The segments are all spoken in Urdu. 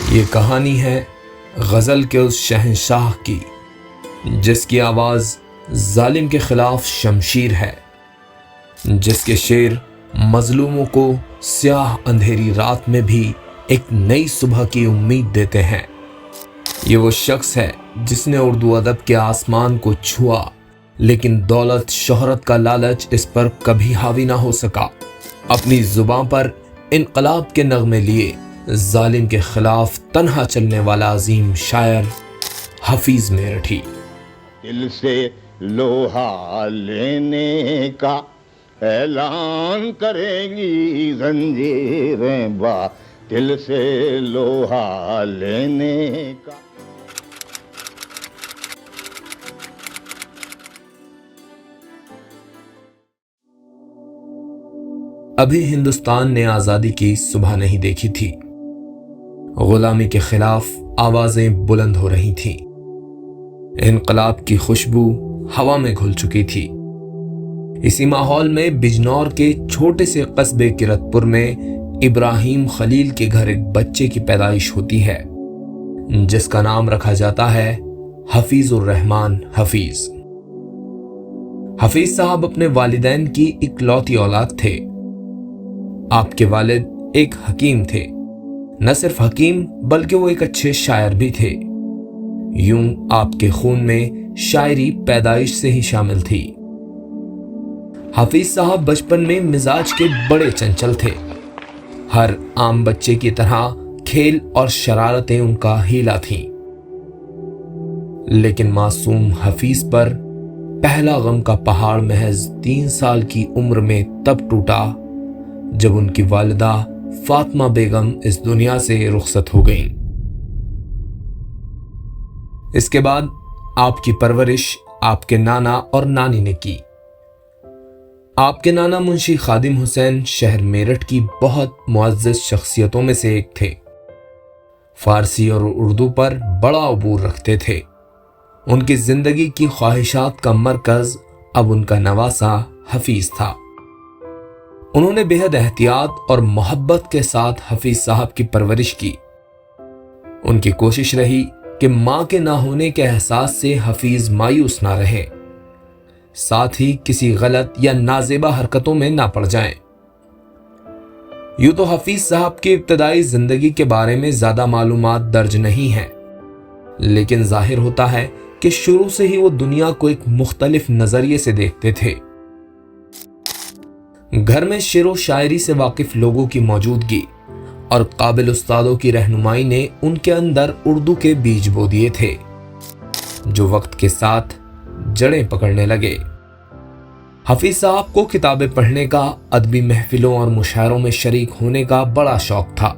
یہ کہانی ہے غزل کے اس شہنشاہ کی جس کی آواز ظالم کے خلاف شمشیر ہے، جس کے شعر مظلوموں کو سیاہ اندھیری رات میں بھی ایک نئی صبح کی امید دیتے ہیں۔ یہ وہ شخص ہے جس نے اردو ادب کے آسمان کو چھوا، لیکن دولت شہرت کا لالچ اس پر کبھی حاوی نہ ہو سکا۔ اپنی زبان پر انقلاب کے نغمے لیے ظالم کے خلاف تنہا چلنے والا عظیم شاعر حفیظ میرٹھی۔ دل سے لوہا لینے کا اعلان کرے گی زنجیریں با، دل سے لوہا لینے کا۔ ابھی ہندوستان نے آزادی کی صبح نہیں دیکھی تھی، غلامی کے خلاف آوازیں بلند ہو رہی تھیں، انقلاب کی خوشبو ہوا میں گھل چکی تھی۔ اسی ماحول میں بجنور کے چھوٹے سے قصبے کرت پور میں ابراہیم خلیل کے گھر ایک بچے کی پیدائش ہوتی ہے جس کا نام رکھا جاتا ہے حفیظ الرحمن حفیظ۔ حفیظ صاحب اپنے والدین کی اکلوتی اولاد تھے۔ آپ کے والد ایک حکیم تھے، نہ صرف حکیم بلکہ وہ ایک اچھے شاعر بھی تھے۔ یوں آپ کے خون میں شاعری پیدائش سے ہی شامل تھی۔ حفیظ صاحب بچپن میں مزاج کے بڑے چنچل تھے۔ ہر عام بچے کی طرح کھیل اور شرارتیں ان کا ہیلا تھیں، لیکن معصوم حفیظ پر پہلا غم کا پہاڑ محض 3 سال کی عمر میں تب ٹوٹا جب ان کی والدہ فاطمہ بیگم اس دنیا سے رخصت ہو گئیں۔ اس کے بعد آپ کی پرورش آپ کے نانا اور نانی نے کی۔ آپ کے نانا منشی خادم حسین شہر میرٹھ کی بہت معزز شخصیتوں میں سے ایک تھے۔ فارسی اور اردو پر بڑا عبور رکھتے تھے۔ ان کی زندگی کی خواہشات کا مرکز اب ان کا نواسا حفیظ تھا۔ انہوں نے بے حد احتیاط اور محبت کے ساتھ حفیظ صاحب کی پرورش کی۔ ان کی کوشش رہی کہ ماں کے نہ ہونے کے احساس سے حفیظ مایوس نہ رہے، ساتھ ہی کسی غلط یا نازیبا حرکتوں میں نہ پڑ جائیں۔ یوں تو حفیظ صاحب کی ابتدائی زندگی کے بارے میں زیادہ معلومات درج نہیں ہیں، لیکن ظاہر ہوتا ہے کہ شروع سے ہی وہ دنیا کو ایک مختلف نظریے سے دیکھتے تھے۔ گھر میں شعر و شاعری سے واقف لوگوں کی موجودگی اور قابل استادوں کی رہنمائی نے ان کے اندر اردو کے بیج بو دیے تھے، جو وقت کے ساتھ جڑیں پکڑنے لگے۔ حفیظ صاحب کو کتابیں پڑھنے کا، ادبی محفلوں اور مشاعروں میں شریک ہونے کا بڑا شوق تھا۔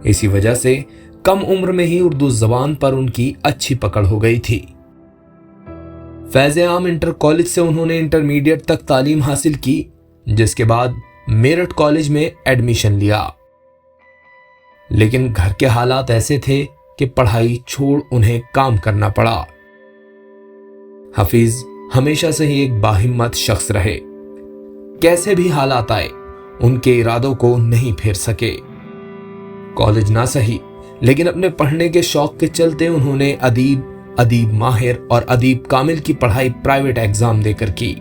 اسی وجہ سے کم عمر میں ہی اردو زبان پر ان کی اچھی پکڑ ہو گئی تھی۔ فیض عام انٹر کالج سے انہوں نے انٹرمیڈیٹ تک تعلیم حاصل کی، جس کے بعد میرٹھ کالج میں ایڈمیشن لیا، لیکن گھر کے حالات ایسے تھے کہ پڑھائی چھوڑ انہیں کام کرنا پڑا۔ حفیظ ہمیشہ سے ہی ایک باہمت شخص رہے، کیسے بھی حالات آئے ان کے ارادوں کو نہیں پھیر سکے۔ کالج نہ سہی، لیکن اپنے پڑھنے کے شوق کے چلتے انہوں نے ادیب ماہر اور ادیب کامل کی پڑھائی پرائیویٹ ایگزام دے کر کی۔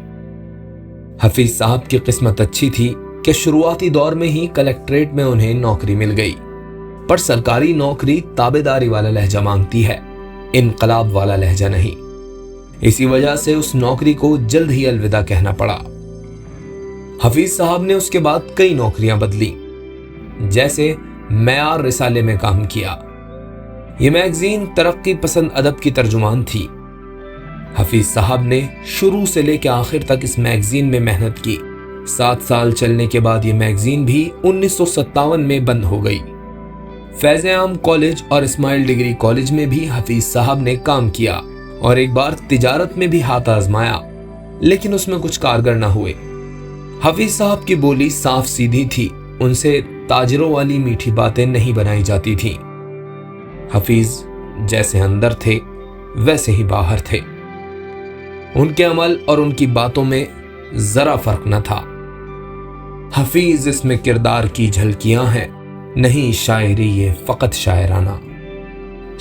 حفیظ صاحب کی قسمت اچھی تھی کہ شروعاتی دور میں ہی کلیکٹریٹ میں انہیں نوکری مل گئی، پر سرکاری نوکری تابعداری والا لہجہ مانگتی ہے، انقلاب والا لہجہ نہیں۔ اسی وجہ سے اس نوکری کو جلد ہی الوداع کہنا پڑا۔ حفیظ صاحب نے اس کے بعد کئی نوکریاں بدلی، جیسے معیار رسالے میں کام کیا۔ یہ میگزین ترقی پسند ادب کی ترجمان تھی۔ حفیظ صاحب نے شروع سے لے کے آخر تک اس میگزین میں محنت کی۔ 7 سال چلنے کے بعد یہ میگزین بھی 1957 میں بند ہو گئی۔ فیض عام کالج اور اسماعیل ڈگری کالج میں بھی حفیظ صاحب نے کام کیا اور ایک بار تجارت میں بھی ہاتھ آزمایا، لیکن اس میں کچھ کارگر نہ ہوئے۔ حفیظ صاحب کی بولی صاف سیدھی تھی، ان سے تاجروں والی میٹھی باتیں نہیں بنائی جاتی تھیں۔ حفیظ جیسے اندر تھے ویسے ہی باہر تھے۔ ان کے عمل اور ان کی باتوں میں ذرا فرق نہ تھا۔ حفیظ اس میں کردار کی جھلکیاں ہیں نہیں شاعری یہ فقط شاعرانہ۔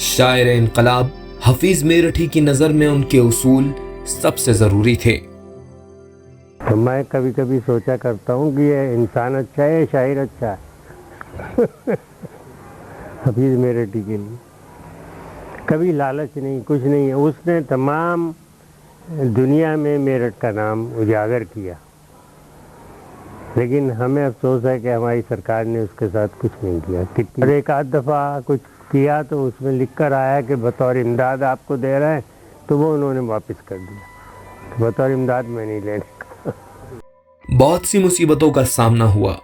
شاعر انقلاب حفیظ میرٹھی کی نظر میں ان کے اصول سب سے ضروری تھے۔ تو میں کبھی کبھی سوچا کرتا ہوں کہ یہ انسان اچھا ہے یا شاعر اچھا ہے حفیظ میرٹھی کے لیے کبھی لالچ نہیں، کچھ نہیں ہے۔ اس نے تمام دنیا میں میرٹھ کا نام اجاگر کیا، لیکن ہمیں افسوس ہے کہ ہماری سرکار نے اس کے ساتھ کچھ نہیں کیا۔ اور ایک آدھ دفعہ کچھ کیا تو اس میں لکھ کر آیا کہ بطور امداد آپ کو دے رہے ہیں، تو وہ انہوں نے واپس کر دیا۔ بطور امداد میں نہیں لینے کا۔ بہت سی مصیبتوں کا سامنا ہوا،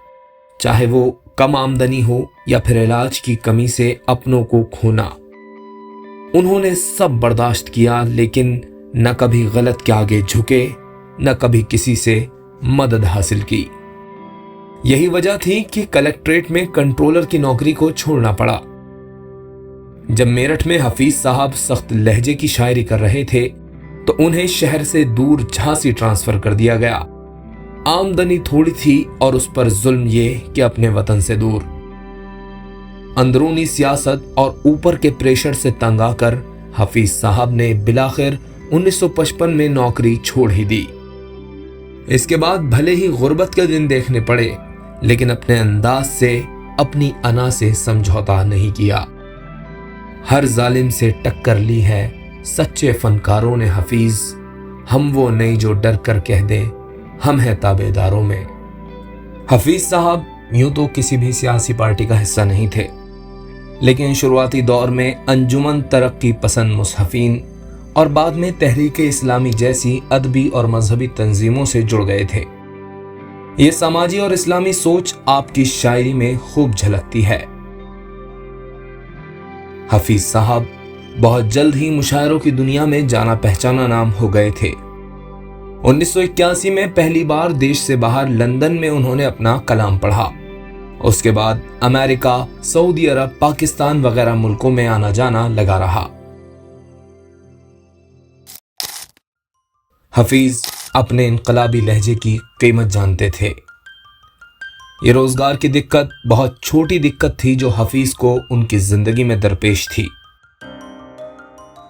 چاہے وہ کم آمدنی ہو یا پھر علاج کی کمی سے اپنوں کو کھونا۔ انہوں نے سب برداشت کیا، لیکن نہ کبھی غلط کے آگے جھکے، نہ کبھی کسی سے مدد حاصل کی۔ یہی وجہ تھی کہ کلکٹریٹ میں کنٹرولر کی نوکری کو چھوڑنا پڑا۔ جب میرٹھ میں حفیظ صاحب سخت لہجے کی شاعری کر رہے تھے تو انہیں شہر سے دور جھانسی ٹرانسفر کر دیا گیا۔ آمدنی تھوڑی تھی اور اس پر ظلم یہ کہ اپنے وطن سے دور۔ اندرونی سیاست اور اوپر کے پریشر سے تنگ آ کر حفیظ صاحب نے بلاخر 1955 میں نوکری چھوڑ ہی دی۔ اس کے بعد بھلے ہی غربت کے دن دیکھنے پڑے، لیکن اپنے انداز سے، اپنی انا سے سمجھوتا نہیں کیا۔ ہر ظالم سے ٹکر لی ہے سچے فنکاروں نے حفیظ، ہم وہ نہیں جو ڈر کر کہہ دیں ہم ہیں تابع داروں میں۔ حفیظ صاحب یوں تو کسی بھی سیاسی پارٹی کا حصہ نہیں تھے، لیکن شروعاتی دور میں انجمن ترقی پسند مصحفین اور بعد میں تحریک اسلامی جیسی ادبی اور مذہبی تنظیموں سے جڑ گئے تھے۔ یہ سماجی اور اسلامی سوچ آپ کی شاعری میں خوب جھلکتی ہے۔ حفیظ صاحب بہت جلد ہی مشاعروں کی دنیا میں جانا پہچانا نام ہو گئے تھے۔ 1981 میں پہلی بار دیش سے باہر لندن میں انہوں نے اپنا کلام پڑھا۔ اس کے بعد امریکہ، سعودی عرب، پاکستان وغیرہ ملکوں میں آنا جانا لگا رہا۔ حفیظ اپنے انقلابی لہجے کی قیمت جانتے تھے۔ یہ روزگار کی دقت بہت چھوٹی دقت تھی جو حفیظ کو ان کی زندگی میں درپیش تھی۔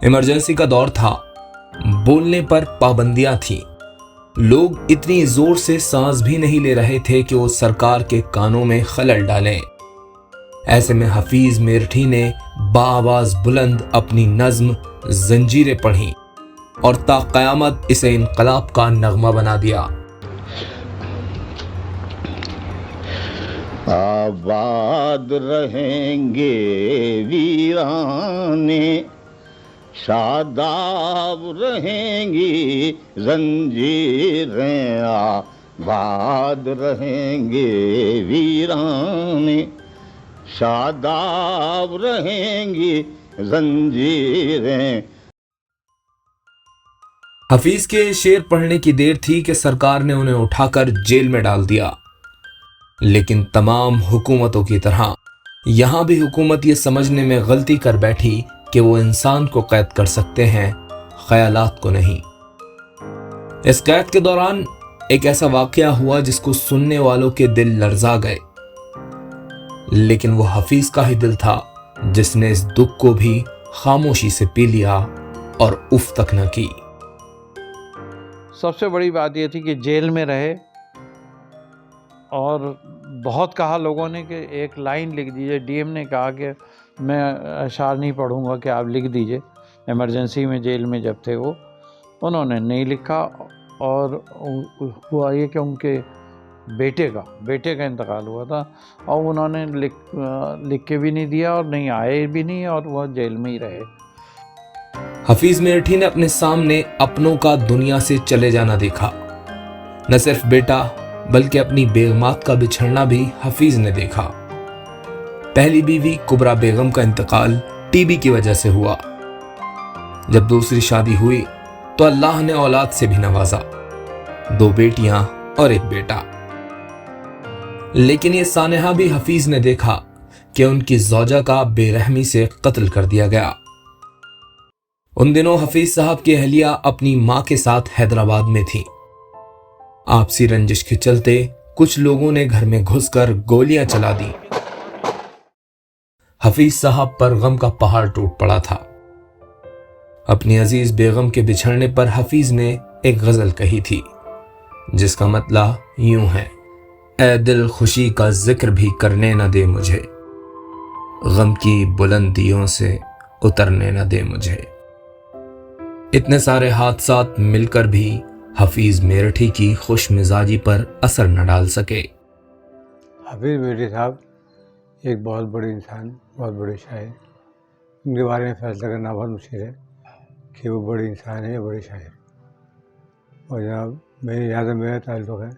ایمرجنسی کا دور تھا، بولنے پر پابندیاں تھیں، لوگ اتنی زور سے سانس بھی نہیں لے رہے تھے کہ وہ سرکار کے کانوں میں خلل ڈالیں۔ ایسے میں حفیظ میرٹھی نے بآواز بلند اپنی نظم زنجیریں پڑھیں اور تا قیامت اسے انقلاب کا نغمہ بنا دیا۔ آباد رہیں گے ویرانے، شاداب رہیں گی زنجیریں، آباد رہیں گے ویرانے، شاداب رہیں گی زنجیریں۔ حفیظ کے شعر پڑھنے کی دیر تھی کہ سرکار نے انہیں اٹھا کر جیل میں ڈال دیا، لیکن تمام حکومتوں کی طرح یہاں بھی حکومت یہ سمجھنے میں غلطی کر بیٹھی کہ وہ انسان کو قید کر سکتے ہیں، خیالات کو نہیں۔ اس قید کے دوران ایک ایسا واقعہ ہوا جس کو سننے والوں کے دل لرزا گئے، لیکن وہ حفیظ کا ہی دل تھا جس نے اس دکھ کو بھی خاموشی سے پی لیا اور اف تک نہ کی۔ سب سے بڑی بات یہ تھی کہ جیل میں رہے اور بہت کہا لوگوں نے کہ ایک لائن لکھ دیجئے۔ ڈی ایم نے کہا کہ میں اشعار نہیں پڑھوں گا کہ آپ لکھ دیجئے، ایمرجنسی میں جیل میں جب تھے وہ، انہوں نے نہیں لکھا۔ اور ہوا یہ کہ ان کے بیٹے کا انتقال ہوا تھا اور انہوں نے لکھ کے بھی نہیں دیا اور نہیں آئے بھی نہیں اور وہ جیل میں ہی رہے۔ حفیظ میرٹھی نے اپنے سامنے اپنوں کا دنیا سے چلے جانا دیکھا۔ نہ صرف بیٹا بلکہ اپنی بیگمات کا بچھڑنا بھی حفیظ نے دیکھا۔ پہلی بیوی کبرا بیگم کا انتقال ٹی بی کی وجہ سے ہوا۔ جب دوسری شادی ہوئی تو اللہ نے اولاد سے بھی نوازا، 2 بیٹیاں اور 1 بیٹا۔ لیکن یہ سانحہ بھی حفیظ نے دیکھا کہ ان کی زوجہ کا بے رحمی سے قتل کر دیا گیا۔ ان دنوں حفیظ صاحب کی اہلیہ اپنی ماں کے ساتھ حیدرآباد میں تھی۔ آپسی رنجش کے چلتے کچھ لوگوں نے گھر میں گھس کر گولیاں چلا دیں۔ حفیظ صاحب پر غم کا پہاڑ ٹوٹ پڑا تھا۔ اپنی عزیز بیگم کے بچھڑنے پر حفیظ نے ایک غزل کہی تھی جس کا مطلب یوں ہے: اے دل خوشی کا ذکر بھی کرنے نہ دے مجھے، غم کی بلندیوں سے اترنے نہ دے مجھے۔ اتنے سارے حادثات مل کر بھی حفیظ میرٹھی کی خوش مزاجی پر اثر نہ ڈال سکے۔ حفیظ میرٹھی صاحب ایک بہت بڑے انسان، بہت بڑے شاعر، ان کے بارے میں فیصلہ کرنا بہت مشکل ہے کہ وہ بڑے انسان ہیں یا بڑے شاعر۔ اور جناب میری یہاں سے میرا تعلق ہے،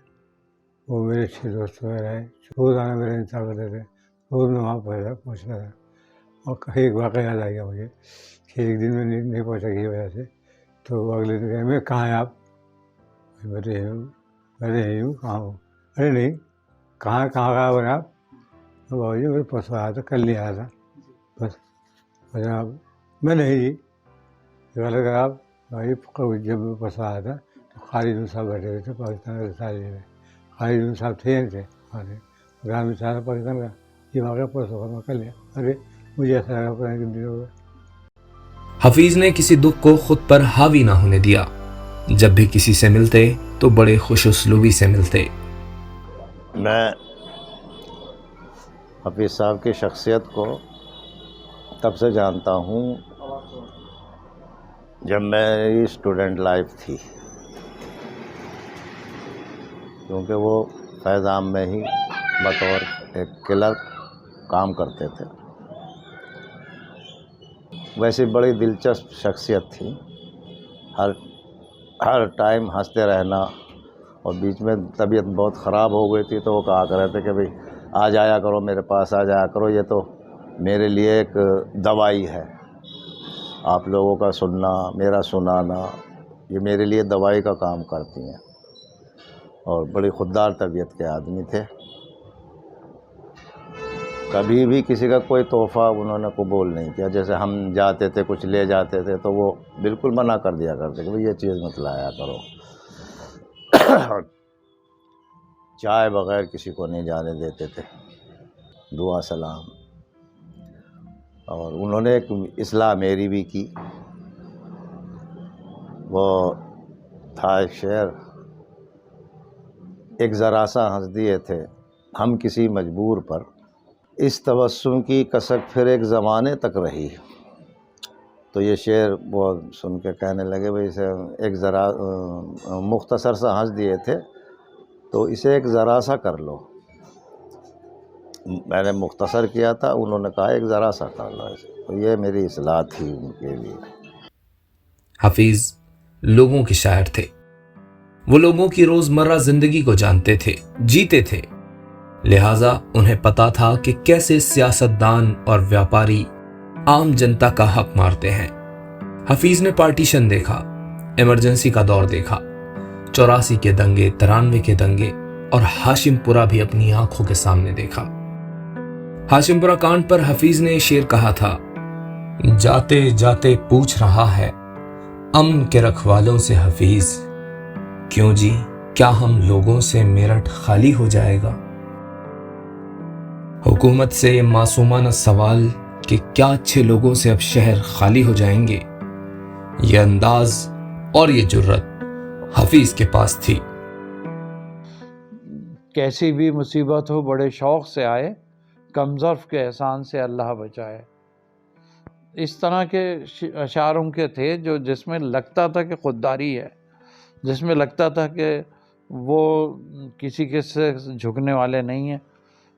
وہ میرے اچھے دوست وغیرہ ہیں، روزانہ میرا انتظار کرتے تھے، روز میں وہاں پہنچتا تھا۔ اور ایک واقعہ یاد آ گیا مجھے کہ ایک دن میں نہیں پہنچا کی وجہ سے، تو اگلے دن کہا میں کہاں ہیں آپ؟ میں یہی ہوں، کہاں ہوں؟ ارے نہیں، کہاں غائب ہیں آپ؟ بابا جی میرے پرسوں آیا تھا، کل نہیں آیا تھا بس۔ جناب میں نہیں جی، غلط کہا آپ بھائی، جب پرسوں آیا تھا تو خالد صاحب بیٹھے ہوئے تھے پاکستان کے رسالے میں، خالد صاحب تھے نہیں تھے گرام صاحب پاکستان کا، یہ واقعہ پرسوں میں کل لیا۔ ارے مجھے ایسا لگا پڑا کہ دن ہوگا۔ حفیظ نے کسی دکھ کو خود پر حاوی نہ ہونے دیا، جب بھی کسی سے ملتے تو بڑے خوش اسلوبی سے ملتے۔ میں حفیظ صاحب کی شخصیت کو تب سے جانتا ہوں جب میری اسٹوڈنٹ لائف تھی، کیونکہ وہ فیض عام میں ہی بطور ایک کلرک کام کرتے تھے۔ ویسی بڑی دلچسپ شخصیت تھی، ہر ٹائم ہنستے رہنا، اور بیچ میں طبیعت بہت خراب ہو گئی تھی تو وہ کہا کرتے تھے کہ بھئی آ جایا کرو میرے پاس، آ جایا کرو، یہ تو میرے لیے ایک دوائی ہے، آپ لوگوں کا سننا، میرا سنانا، یہ میرے لیے دوائی کا کام کرتی ہیں۔ اور بڑی خوددار طبیعت کے آدمی تھے، کبھی بھی کسی کا کوئی تحفہ انہوں نے قبول نہیں کیا۔ جیسے ہم جاتے تھے کچھ لے جاتے تھے تو وہ بالکل منع کر دیا کرتے کہ بھئی یہ چیز مت لایا کرو۔ چائے بغیر کسی کو نہیں جانے دیتے تھے، دعا سلام۔ اور انہوں نے ایک اصلاح میری بھی کی، وہ تھا ایک شعر: ایک ذرا سا ہنس دیے تھے ہم کسی مجبور پر، اس تبسم کی کسک پھر ایک زمانے تک رہی۔ تو یہ شعر وہ سن کے کہنے لگے بھئی اسے ایک ذرا مختصر سا ہنس دیے تھے تو اسے ایک ذرا سا کر لو۔ میں نے مختصر کیا تھا، انہوں نے کہا ایک ذرا سا کر لو اسے، تو یہ میری اصلاح تھی ان کے لیے۔ حفیظ لوگوں کے شاعر تھے، وہ لوگوں کی روزمرہ زندگی کو جانتے تھے، جیتے تھے، لہٰذا انہیں پتا تھا کہ کیسے سیاستدان اور ویاپاری عام جنتا کا حق مارتے ہیں۔ حفیظ نے پارٹیشن دیکھا، ایمرجنسی کا دور دیکھا، 84 کے دنگے، 93 کے دنگے، اور ہاشم پورہ بھی اپنی آنکھوں کے سامنے دیکھا۔ ہاشم پورہ کانڈ پر حفیظ نے شعر کہا تھا: جاتے جاتے پوچھ رہا ہے امن کے رکھوالوں سے حفیظ، کیوں جی کیا ہم لوگوں سے میرٹھ خالی ہو جائے گا؟ حکومت سے یہ معصومانہ سوال کہ کیا اچھے لوگوں سے اب شہر خالی ہو جائیں گے، یہ انداز اور یہ جرت حفیظ کے پاس تھی۔ کیسی بھی مصیبت ہو بڑے شوق سے آئے، کم ظرف کے احسان سے اللہ بچائے۔ اس طرح کے اشعار ان کے تھے جس میں لگتا تھا کہ خودداری ہے، جس میں لگتا تھا کہ وہ کسی کے سے جھکنے والے نہیں ہیں،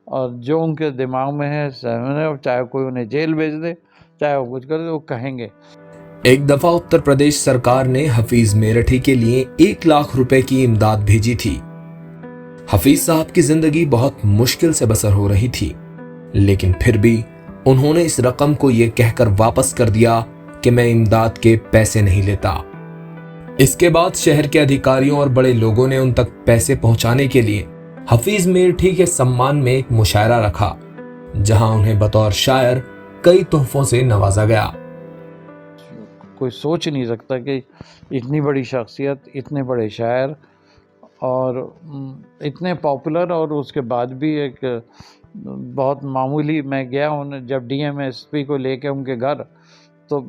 اور جو ان کے دماغ میں ہے چاہے کوئی انہیں جیل بھیج دے، چاہے وہ کچھ کر دے، وہ کہیں گے۔ ایک دفعہ اتر پردیش سرکار نے حفیظ میرٹھی کے لیے 1 لاکھ روپے کی امداد بھیجی تھی۔ حفیظ صاحب کی زندگی بہت مشکل سے بسر ہو رہی تھی، لیکن پھر بھی انہوں نے اس رقم کو یہ کہہ کر واپس کر دیا کہ میں امداد کے پیسے نہیں لیتا۔ اس کے بعد شہر کے ادھیکاریوں اور بڑے لوگوں نے ان تک پیسے پہنچانے کے لیے حفیظ میرٹھی کے سمان میں ایک مشاعرہ رکھا، جہاں انہیں بطور شاعر کئی تحفوں سے نوازا گیا۔ کوئی سوچ نہیں سکتا کہ اتنی بڑی شخصیت، اتنے بڑے شاعر اور اتنے پاپولر، اور اس کے بعد بھی ایک بہت معمولی. میں گیا ہوں جب ڈی ایم ایس پی کو لے کے ان کے گھر, تو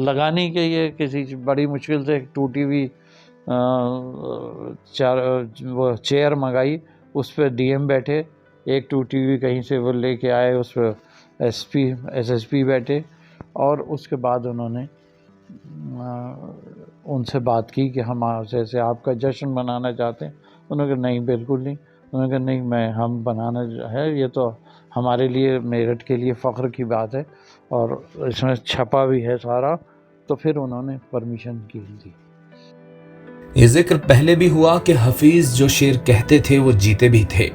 لگانے کے لیے کسی بڑی مشکل سے ایک ٹوٹی ہوئی وہ چیئر منگائی, اس پہ ڈی ایم بیٹھے, ایک ٹوٹی ہوئی کہیں سے وہ لے کے آئے, اس پہ ایس ایس پی بیٹھے, اور اس کے بعد انہوں نے ان سے بات کی کہ ہم جیسے آپ کا جشن منانا چاہتے ہیں. انہوں نے کہا نہیں, بالکل نہیں. انہوں نے کہا نہیں, ہم بنانا ہے, یہ تو ہمارے لیے میرٹھ کے لیے فخر کی بات ہے, اور اس میں چھپا بھی ہے سارا. تو پھر انہوں نے پرمیشن کی دی. یہ ذکر پہلے بھی ہوا کہ حفیظ جو شعر کہتے تھے وہ جیتے بھی تھے,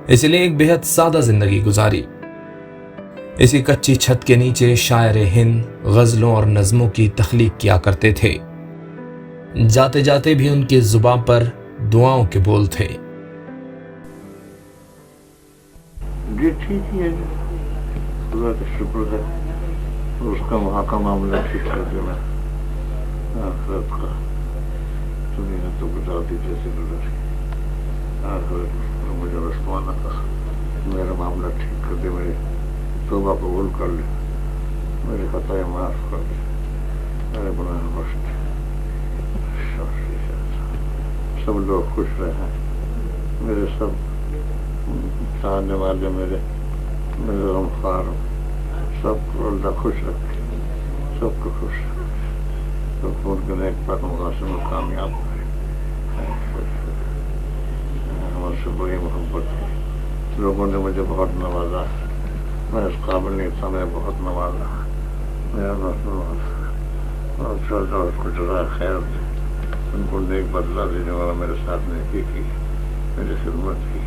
اس لیے ایک بہت سادہ زندگی گزاری. اسی کچی چھت کے نیچے شاعر ہند غزلوں اور نظموں کی تخلیق کیا کرتے تھے. جاتے جاتے بھی ان کی زباں پر دعاؤں کے بول تھے. جی ٹھیک ہی ہے, خدا کا شکر ہے, اس کا وہاں کا معاملہ ٹھیک کر دینا. آخرت کا دنیا تو گزارتی جیسے گزری, آخرت مجھے رسوانا کا میرا معاملہ ٹھیک کر دے, میری توبہ قبول کر لے, میری خطائیں معاف کر دے, میرے گناہ بخش دے. سب لوگ خوش رہیں, میرے سب چاہنے والے, میرے غمخوار, سب کو اللہ خوش رکھے, سب کو خوش رکھے, سب کو ان کے نیک پاک مقاصد میں کامیاب کرے. ہم سے بڑی محبت ہے, لوگوں نے مجھے بہت نوازا, میں اس قابل نہیں تھا, میں بہت نوازا. میرا اور چلتا اس کو جزائے خیر دے, ان کو نیک بدلہ دینے والا میرے ساتھ نیکی کی, میری خدمت کی,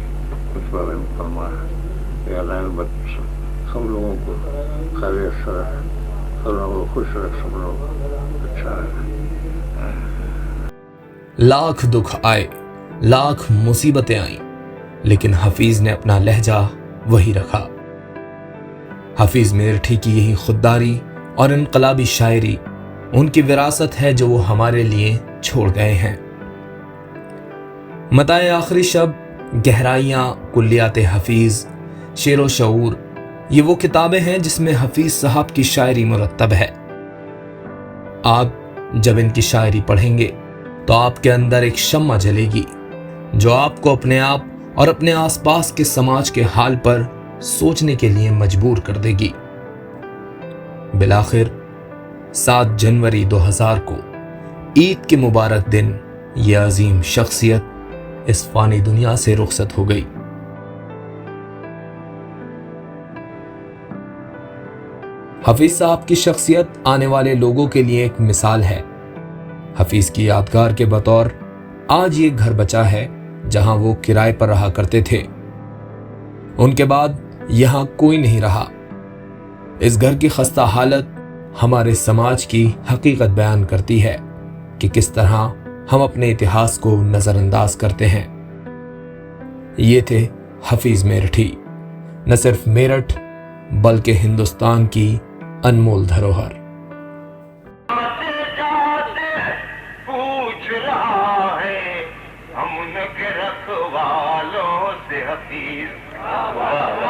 کچھ بارے میں فرمایا. یہ علائم سب لوگوں کو خیریت سے رکھے, سب لوگوں کو خوش رکھ, سب لوگ اچھا رکھے. لاکھ دکھ آئے, لاکھ مصیبتیں آئیں, لیکن حفیظ نے اپنا لہجہ وہی رکھا. حفیظ میرٹھی کی یہی خودداری اور انقلابی شاعری ان کی وراثت ہے جو وہ ہمارے لیے چھوڑ گئے ہیں. متاع آخری شب, گہرائیاں, کلیات حفیظ, شعر و شعور, یہ وہ کتابیں ہیں جس میں حفیظ صاحب کی شاعری مرتب ہے. آپ جب ان کی شاعری پڑھیں گے تو آپ کے اندر ایک شمع جلے گی جو آپ کو اپنے آپ اور اپنے آس پاس کے سماج کے حال پر سوچنے کے لیے مجبور کر دے گی. بالآخر 7 جنوری 2000 کو عید کے مبارک دن یہ عظیم شخصیت اس فانی دنیا سے رخصت ہو گئی. حفیظ صاحب کی شخصیت آنے والے لوگوں کے لیے ایک مثال ہے. حفیظ کی یادگار کے بطور آج یہ گھر بچا ہے جہاں وہ کرائے پر رہا کرتے تھے. ان کے بعد یہاں کوئی نہیں رہا. اس گھر کی خستہ حالت ہمارے سماج کی حقیقت بیان کرتی ہے کہ کس طرح ہم اپنے اتہاس کو نظر انداز کرتے ہیں. یہ تھے حفیظ میرٹھی, نہ صرف میرٹھ بلکہ ہندوستان کی انمول دھروہر. پوچھ رہا ہے ہم کے رکھوالوں سے حفیظ,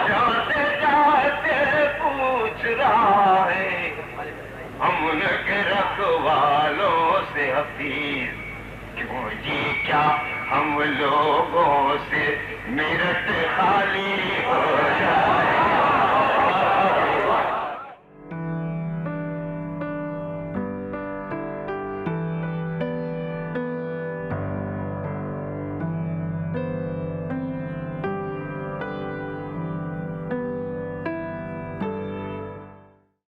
جاتے جاتے پوچھ رہا ہے ہم کے رکھوالوں سے حفیظ, کیوں جی کیا ہم لوگوں سے میرٹھ خالی ہو